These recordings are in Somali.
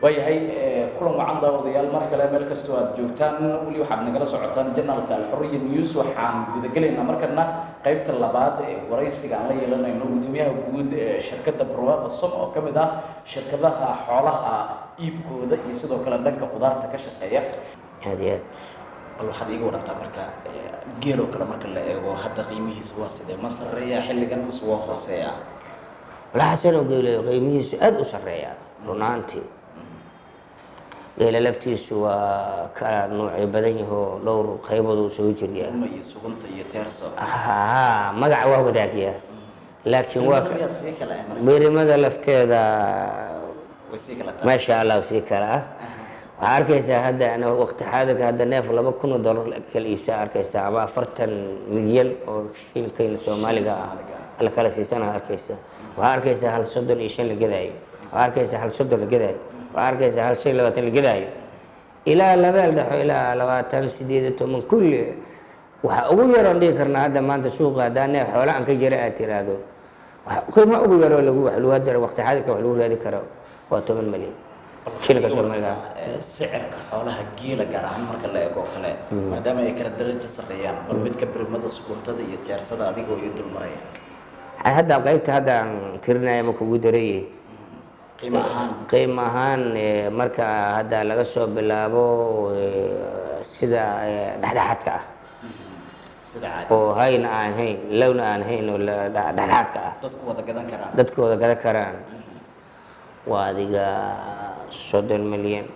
waayahay kulan wacan daawadayaal mar kale meel kastoo aad joogtaan weli waxaad nagala socotaan janalka alxuriya news waxaan gudagelaynaa markana qaybta labaad ee waraysiga aan la yeelanayno gudoomiyaha guud ee shirkadda barwaaqo som oo ka mid ah shirkadaha xoolaha iibkooda iyo sidoo kale dhanka qudaarta ka shaqeeya aad iyo aad bal waxaad iiga warantaa marka geeloo kale marka la eego hadda qiimihiisa waa sidee ma sarreeya xilligan mise waa hooseeya walaa xasanoo geelayo qiimihiisu aad u sarreeya run ahaantii geela laftiisu waa kala noocyo badan yahoo dhowr qaybood uu soo jiryaa uma iyo sugunta iyo teerso magac waa wadaagyaa laakiin waa yaa sii kale ah marka beerimada lafteeda way sii kala tahay maasha allah sii kala ah waxaa arkaysaa hadda waqti xaadirka hadda neef $2,000 kala iibsaa arkaysaa ama 40 milyan oo shilinka soomaaliga ah la kala siisana arkaysaa waxaa arkaysaa hal 35 la gadaayo waxaa arkaysaa hal 30 la gadaayo waxaa arkaysaa hal 20 la gadaayo ilaa labeel dhaxo ilaa 28 kulli waxa ugu yaroon dhigi karnaa hadda maanta suuqa hadaa neef xoola aan ka jira aad tiraahdo qiimo ugu yaroo lagu hadda waqti xaadirka wax lagu raadi karo waa 10 milyan shilinka soomaaliga sicirka xoolaha geela gaar ahaan marka la eego kale maadaama ay kala darajo sarreeyaan bal midka birimada suguntada iyo tiyaarsada adigoo iyo dul maraya hadda qaybta hadda aan tirinaya ma kugu dareeyay qiimo ahaan marka hadda laga soo bilaabo sida dhexdhexaadka ah sida caadi oo hayna aan hayn lowna aan hayn oo dhexdhexaadka ah dadku wada gadan karaan waa adiga 30 milyan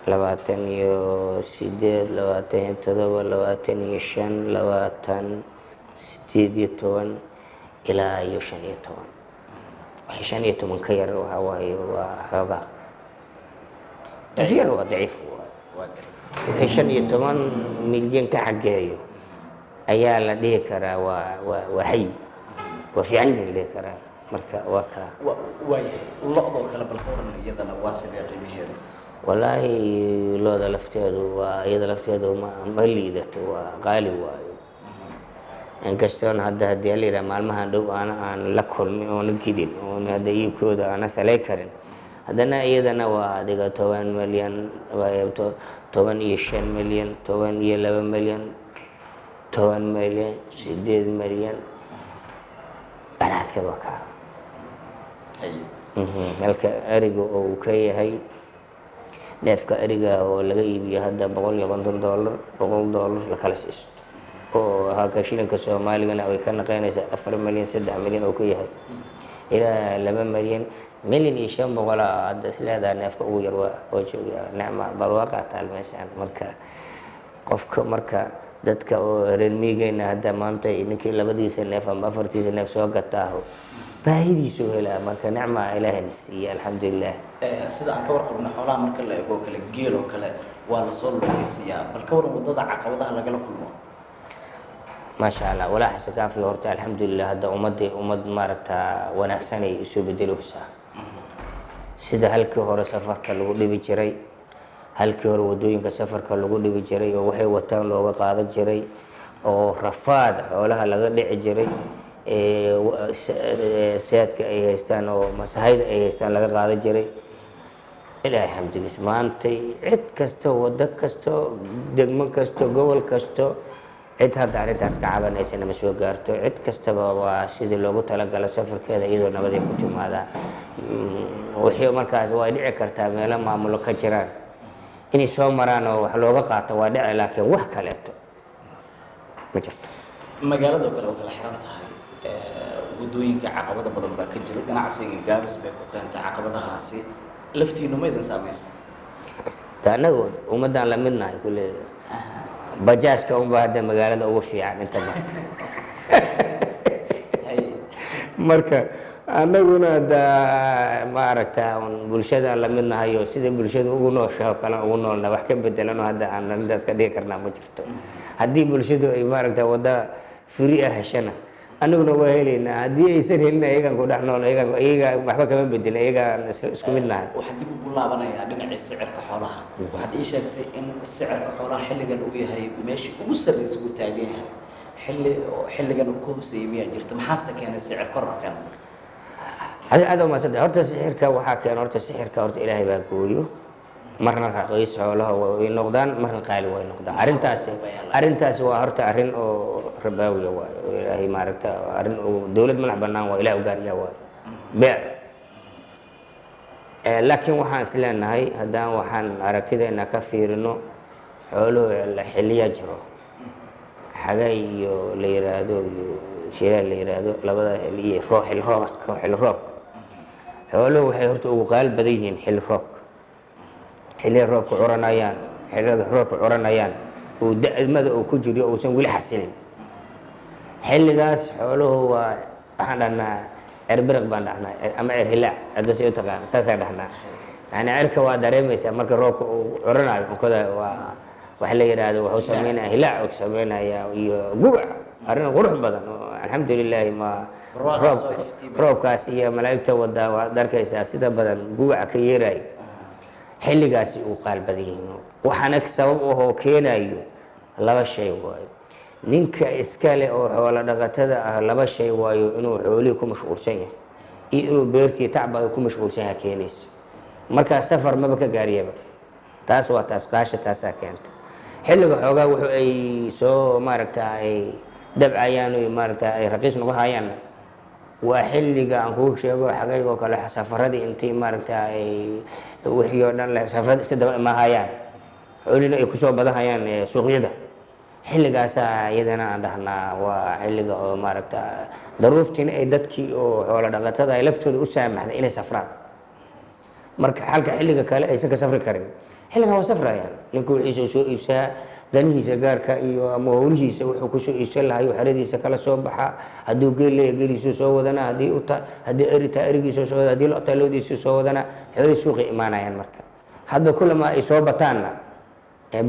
28 27 25 18 ilaa iyo 15 waxay 15 ka yar waxa waaye waa xoogaa yar waa daciif waxay 15 milyan ka xageeyo ayaa la dhihi karaa waa xay waa fiican la dhihi karaa marka waa ka waayahay lo-doo kale bal ka waran iyadana waa sidee qiimaheeda wallaahi looda lafteedu waa iyada lafteedu ma liidato waa qaali waayo inkastoon hadda haddii la yidhaha maalmahan dhow aan la kulmin oona gidin oona hadda iibkooda aana salay karin haddana iyadana waa adiga 10 milyan 15 milyan 12 milyan 10 milyan 8 milyan dhanaadkeed waa kaa halka eriga oo uu ka yahay neefka eriga oo laga iibiyo hadda $150 la kala siisto oo halka shilinka soomaaligana way ka naqaynaysaa 4 milyan 3 milyan oo ka yahay ilaa 2 milyan iyo 500 hadda isleedaha neefka ugu yar waa jooga nicma barwaaqa taal meeshaan marka qofka marka dadka oo reer miigayna hadda maanta ninkii labadiisa neef ama afartiisa neef soo gataaho baahidiisu helaa marka nicma ilaahayna siiya alxamdulilah sida aan ka warqabno xoolaha marka la eego kale geel oo kale waa lasoo lugeysiyaa bal ka waran wadada caqabadaha lagala kulmo maasha allah walaa xase kaafi horta alxamdulilah hadda ummad maaragta wanaagsanay isu bedeleysaa sida halkii hore safarka lagu dhibi jiray halkii hore wadooyinka safarka lagu dhibi jiray oo waxay wataan looga qaadan jiray oo rafaad xoolaha laga dhici jiray saadka ay haystaan oo masahayda ay haystaan laga qaadan jiray ilaahay xamdigiis maantay cid kasto wado kasto degmo kasto gobol kasto cid hadda arrintaas ka cabanaysana ma soo gaarto cid kastaba waa sidii loogu talagalo safarkeeda iyadoo nabaday ku timaada wixii markaas waa dhici kartaa meelo maamulo ka jiraan inay soo maraan oo wax looga qaato waa dhici laakiin wax kaleeto ma jirto magaalada kale oo kala xiran tahay wadooyinka caqabada badan baa ka jiro ganacsiga gaabis bay ku keentay caqabadahaasi laftiinu ma idin saamaysa anagu ummaddaan la midnahay kulle bajaaska unbaa hadda magaalada ugu fiican inta marta marka annaguna hadda maaragta bulshadaan la midnahay oo sida bulshada ugu nooshaho kale ugu noolna wax ka bedelano hadda aan arrintaas ka dhigi karnaa ma jirto haddii bulshadu ay maaragta wadda firi ah heshana annaguna waa helaynaa haddii aysan helin ayagaan ku dhex nool iyaga waxba kama bedelin iyagaan isku mid nahay waxaan dib ugu laabanayaa dhinacii sicirka xoolaha waxaad ii sheegtay in sicirka xoolaha xilligan uu yahay meeshii ugu sarreysa uu taagan yahay xilligan uu ka hooseeyay miyaa jirta maxaase keenay sicir korarkan aad u maasada horta sixirka waxaa keena horta sixirka horta ilaahay baa gooyo marna raqiis xoolaha way noqdaan marna qaali way noqdaan arrintaasi waa horta arrin oo rabaawiya waayo oo ilaahay maaragta arrin oo dowlad madax bannaan waa ilaah u gaar yahay waayo beec laakiin waxaan is leenahay haddaan waxaan aragtideena ka fiirino xooluhu xilliyaa jiro xagay iyo la yiraahdo iyo shilaal la yiraahdo labada xilli xilli roobka xooluhu waxay horta ugu qaal badan yihiin xilli roobka xilliga roobka curanayaan xilliga roobka curanayaan oo da'mada uu ku jiro uusan weli xasilin xilligaas xooluhu waa waxaan dhahnaa cirbiriq baan dhahnaa ama cirhilaac hadda si u taqaan saasaan dhahnaa yani cirka waa dareemaysaa marka roobka uu curanayo unkada waa waxa la yiraahdo wuxuu sameynaya hilaac uu sameynaya iyo gubac arrin qurux badan oo alxamdulilaahi ma roobkaas iyo malaa'igta wada waa darkaysaa sida badan gubac ka yeeray xilligaasi uu qaal badan yihiin waxaana sabab oo keenayo laba shay waayo ninka iskale oo xoolo dhaqatada ah laba shay waayo inuu xoolihii ku mashquulsan yahay iyo inuu beertii tacba ku mashquulsan yahay keenaysa markaa safar maba ka gaariyaba taas waa taas qaasha taasaa keenta xilliga xoogaa wuxuu ay soo maaragta ay dabcayaan oo maaragta ay raqiis noqon hayaan waa xilliga aan kuu sheego xagaygoo kale safaradii intii maaragta ay wixii oo dhan safarada iska daba imaahayaan xoolina ay kusoo badanhayaan suuqyada xilligaasaa iyadana aan dhahnaa waa xilliga oo maaragta daruuftiina ay dadkii oo xoolo dhaqatada ay laftooda u saamaxday inay safraan marka xalka xilliga kale aysan ka safri karin xilligan waa safrayaan ninku wixiisa soo iibsaa danihiisa gaarka iyo ama howlihiisa wuxuu kusoo iibsan lahayo xeradiisa kala soo baxa hadduu geel leeya geeliisuu soo wadana haddii eritaa erigiisuu soo wada haddii lotaa loodiisuu soo wadana xoolihii suuqay imaanayaan marka hadda kulama ay soo bataanna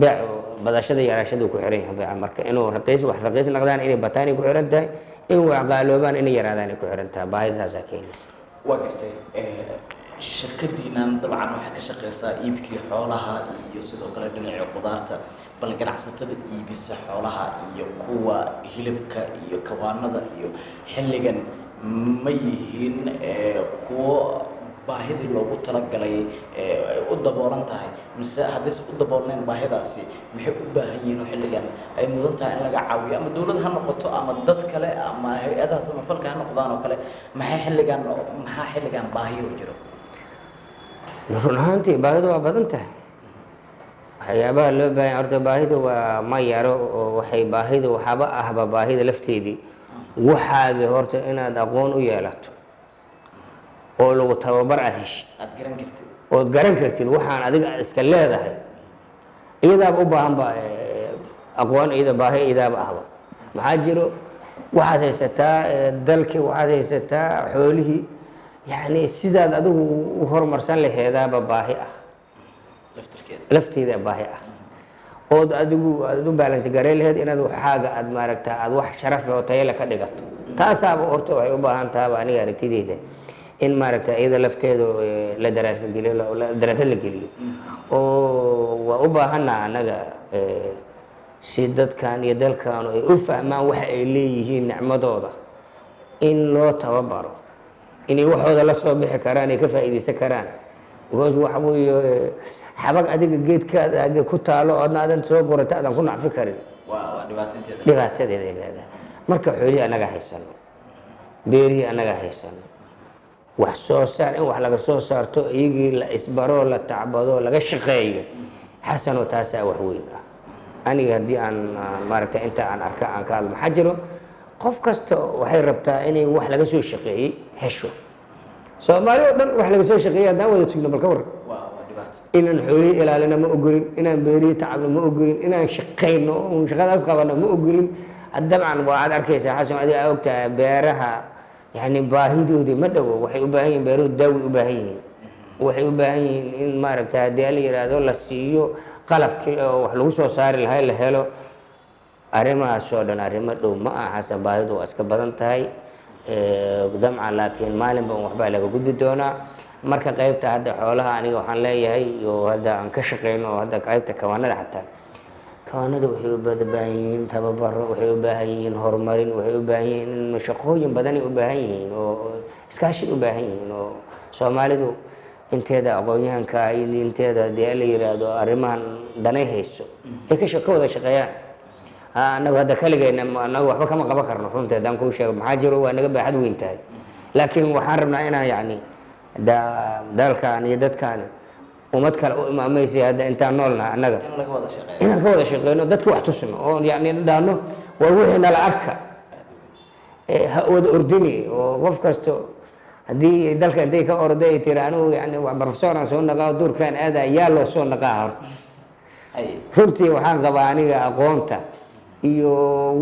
beec badashada iyo araashada ku xiran yahay beeca marka inuu raqiis wax raqiis noqdaan inay bataan ay ku xiran tahay in wax qaaloobaan inay yaraadaan ay ku xiran tahay baahidaasaa keenaysa waa gartay shirkadiinan dabcan waxay ka shaqeysaa iibkii xoolaha iyo sidoo kale dhinaca qudaarta bal ganacsatada iibisa xoolaha iyo kuwa hilibka iyo kawaanada iyo xilligan ma yihiin kuwo baahidii loogu talagalay ay u daboolan tahay mise haddayse u daboolnayn baahidaasi maxay u baahan yihiin oo xilligan ay mudan tahay in laga caawiyo ama dowlad ha noqoto ama dad kale ama hay-adaha samafalka ha noqdaan oo kale maxaa xilligan baahiyo jiro run ahaantii baahidu waa badan tahay waxyaabaha loo baahan horta baahidu waa ma yaro oo waxay baahidu waxaaba ahba baahida lafteedii waxaagi horta inaad aqoon u yeelato oo lagu tababar aad heshid ood garan kartid waxaan adiga aad iska leedahay iyadaaba u baahan ba aqoon iyada baahi iyadaaba ahba maxaa jiro waxaad haysataa dalkii waxaad haysataa xoolihii yani sidaad adigu u horumarsan laheedaaba baahi ah lafteeda baahi ah ood adigu aad u baalansi garay laheed inaad waxaaga aad maaragta aad wax sharaf leh oo tayale ka dhigato taasaaba horta waxay u baahan tahaba aniga aragtideyda in maaragta iyada lafteedu la daraasad la geliyo oo waa u baahana anaga si dadkan iyo dalkan ay u fahmaan waxa ay leeyihiin nicmadooda in loo tababaro inay waxooda la soo bixi karaan ay ka faa'iidaysan karaan because waxa weeye xabag adiga geedkaada ku taalo oodna aadan soo gurata aadan ku nacfi karin dhibaatadeeda ay leedahay marka xoolihii annaga haysano beerihii annaga haysano wax soo saar in wax laga soo saarto iyagii la isbaro la tacbado laga shaqeeyo xasano taasaa wax weyn ah aniga haddii aan maaragta inta aan arka aan ka hadlo maxaa jiro qof kasta waxay rabtaa inay wax laga soo shaqeeyey hesho soomaali oo dhan wax laga soo shaqeeyey haddaan wada tugno balka warran inaan xoolihii ilaalino ma ogolin inaan beerihii tacabno ma ogolin inaan shaqayno oon shaqadaas qabano ma ogolin dabcan waxaad arkaysaa xasan adiga aa ogtahay beeraha yani baahidoodii ma dhowo waxay u baahan yihin beeruhu daawi u baahan yihiin waxay u baahan yihiin in maaragta haddii la yiraahdo la siiyo qalabkii oo wax lagu soo saari lahay la helo arrimahaas oo dhan arrimo dhow ma aha xasan baahidu waa iska badan tahay dabcan laakiin maalinba waxbaa laga gudbi doonaa marka qaybta hadda xoolaha aniga waxaan leeyahay iyo hadda aan ka shaqeyno oo hadda qaybta kawaanada xataa kawaanada waxay u baahan yihiin tababaro, waxay u baahan yihiin horumarin, waxay u baahan yihiin in shaqooyin badanay u baahan yihiin oo iskaashi u baahan yihiin oo Soomaalidu inteeda aqoon-yahanka iyo inteeda dee la yiraahdo arrimahan danay hayso ay ka wada shaqeeyaan. Anagu hadda kaligeena anagu waxba kama qaban karno runtii haddaan kuu sheego maxaa jiro waa naga baaxad weyn tahay, laakiin waxaan rabnaa inaan yacni dalkan iyo dadkan ummad kale u imaamaysa hadda intaan noolnaha annaga inaan ka wada shaqeyno dadka wax tusno oo yacni dhahno waa wixii nala arka ha wada ordini oo qof kasto haddii dalka intay ka orday ay tiri anigu yani wax barofesooraan soo naqaa duurkaan aada yaa loo soo naqaa horta. Runtii waxaan qabaa aniga aqoonta iyo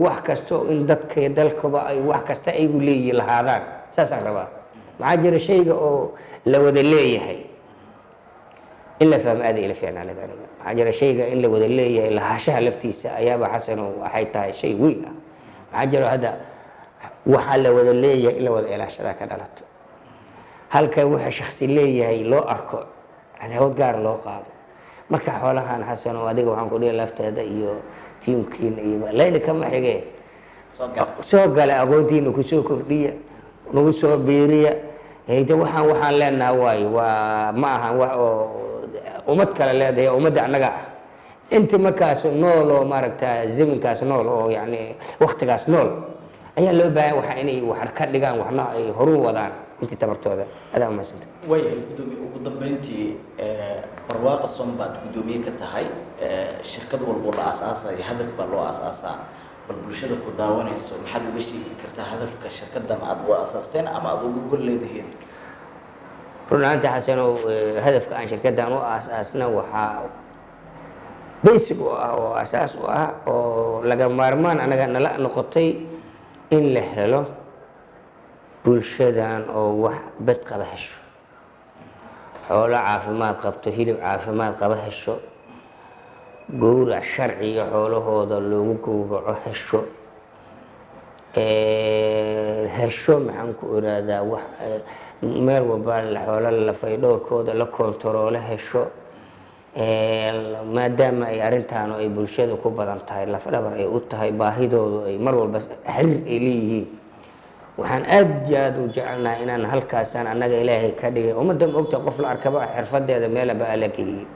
wax kasto in dadka iyo dalkaba ay wax kasta aygu leeyihiin lahaadaan saasaan rabaa. maxaa jira shayga oo la wada leeyahay in la fahmo aada ila fiicnaanid aniga. maxaa jira shayga in la wada leeyahay lahaanshaha laftiisa ayaaba xasano waxay tahay shay weyn ah. maxaa jiro hadda waxaa la wada leeyahay in la wada ilaashadaa ka dhalato, halka waxa shakhsi leeyahay loo arko cadaawad gaar loo qaado. marka xoolahan xasano adiga waxaan ku dhihi lafteeda iyo tiimkiina iyo layli kama xigee soo gala aqoontiina ku soo kordhiya nagu soo biiriya hayda waxaan leenahay waayo waa ma aha wax oo ummad kale leedahay ummadda annaga ah inta markaas nool oo maaragtaa zamankaas nool oo yacni waqtigaas nool ayaa loo baahan waxa inay wax ka dhigaan waxna ay horu wadaan intii tabartooda adaa umahadsanta. waayahay gudoomiye ugu dambeyntii barwaaqa som baad gudoomiye ka tahay shirkad walbo la aasaasayo hadaf baa loo aasaasaa bal bulshada ku daawanayso maxaad uga sheegi kartaa hadafka shirkadan aad u aasaasteen ama aad uga gol leedihiin? run ahaantii xasanow hadafka aan shirkaddan u aasaasna waxaa basic u ah oo asaas u ah oo laga maarmaan anaga nala noqotay in la helo bulshadan oo wax bad qaba hesho, xoolo caafimaad qabto, hilib caafimaad qaba hesho, gowrac sharciga xoolahooda loogu gowraco hesho, hesho maxaan ku iraadaa wax meel walba xoolo la faydhowrkooda la kontaroolo hesho. maadaama ay arrintaan ay bulshada ku badan tahay lafdhabar ay u tahay baahidoodu ay mar walba xiriir ay leeyihiin, waxaan aad iyo aad u jecelnahay inaan halkaasaan annaga ilaahay ka dhigay ummadda ma ogta qof la arkaba xirfadeeda meelaba ala geliyey.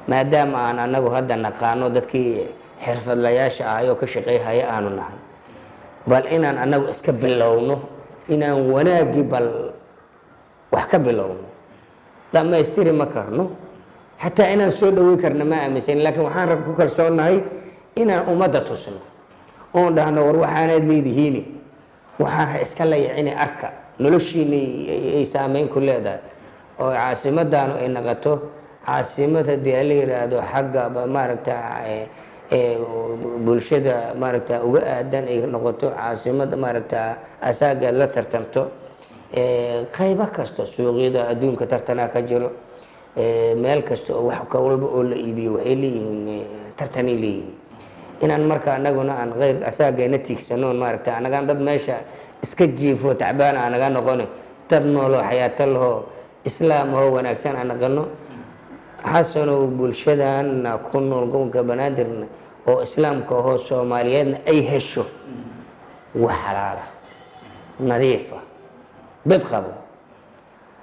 maadaama aan annagu hadda naqaano dadkii xirfadlayaasha ahayoo ka shaqeyhaya aanu nahay, bal inaan annagu iska bilowno inaan wanaagii bal wax ka bilowno. dhammaystiri ma karno, xataa inaan soo dhaweyn karna ma aaminsan, laakiin waxaan rab ku kalsoonahay inaan ummadda tusno oon dhahno war waxaanaad leedihiini waxaan ha iska layicini arka noloshiina ay saameyn ku leedahay oo caasimaddaanu ay noqoto caasimad haddii la yiraahdo xagga maaragta bulshada maaragta uga aadan ay noqoto caasimad maaragta asaageed la tartanto qaybo kasta suuqyada adduunka tartanaa ka jiro, meel kasta oo wax ka walba oo la iibiyo waxay leeyihiin tartanay leeyihiin. inaan marka anaguna aan qayr asaageena tiigsanoon maaragta anagaan dad meesha iska jiifo tacbaan anaga noqone dad nooloo xayaato lahoo islaam oo wanaagsan aan naqano. xasanow bulshadan ku nool gobolka banaadirna oo islaamka ahoo soomaaliyeedna ay hesho wax xalaala nadiifa bad qabo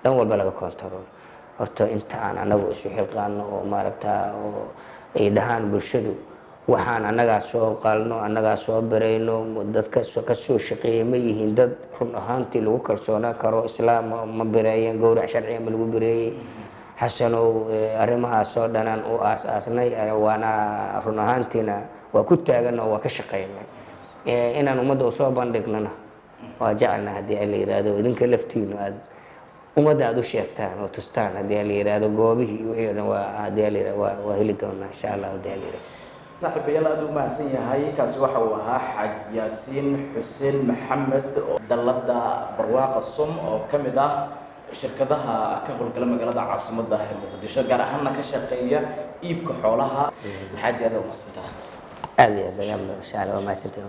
dhan walba laga kontarool. horta inta aan anagu isu xilqaano oo maaragta oo ay dhahaan bulshadu waxaan annagaa soo qalno annagaa soo barayno dadka ka soo shaqeeya ma yihiin dad run ahaantii lagu kalsoonaa karo islaam ma bireeyeen gowrac sharciga ma lagu bireeyey. xasanow arrimahaasoo dhanaan u aas-aasnay waana run ahaantiina waa ku taagan oo waa ka shaqeynay inaan ummadda usoo bandhignana waa jecelna haddii la yiraahdo idinka laftiinu aad ummadda aad u sheegtaan oo tustaan haddii la yiraahdo goobihii wixii dhan waa haddii la yiraahdo waa heli doonaa insha Allah haddii la yiraahdo. saaxiibayaal aad u mahadsan yahay kaasi waxa uu ahaa xaaj yaasiin xuseen maxamed oo dalada barwaaqa som oo ka mid ah shirkadaha ka howlgala magaalada caasimadda ee Muqdisho gaar ahaanna ka shaqeeya iibka xoolaha. xaaj aad u mahadsantahay. aad iyo aad insha Allah waa mahadsantahay.